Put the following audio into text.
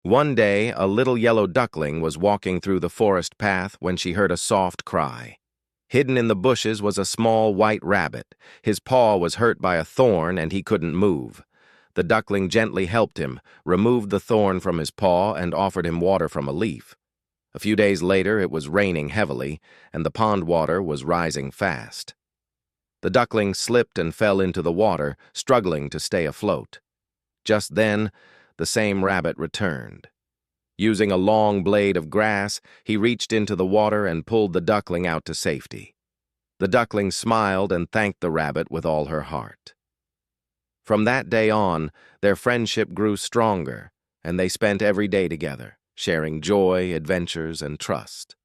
One day, a little yellow duckling was walking through the forest path when she heard a soft cry. Hidden in the bushes was a small white rabbit. His paw was hurt by a thorn and he couldn't move. The duckling gently helped him, removed the thorn from his paw, and offered him water from a leaf. A few days later, it was raining heavily, and the pond water was rising fast. The duckling slipped and fell into the water, struggling to stay afloat. Just then, the same rabbit returned. Using a long blade of grass, he reached into the water and pulled the duckling out to safety. The duckling smiled and thanked the rabbit with all her heart. From that day on, their friendship grew stronger, and they spent every day together, sharing joy, adventures, and trust.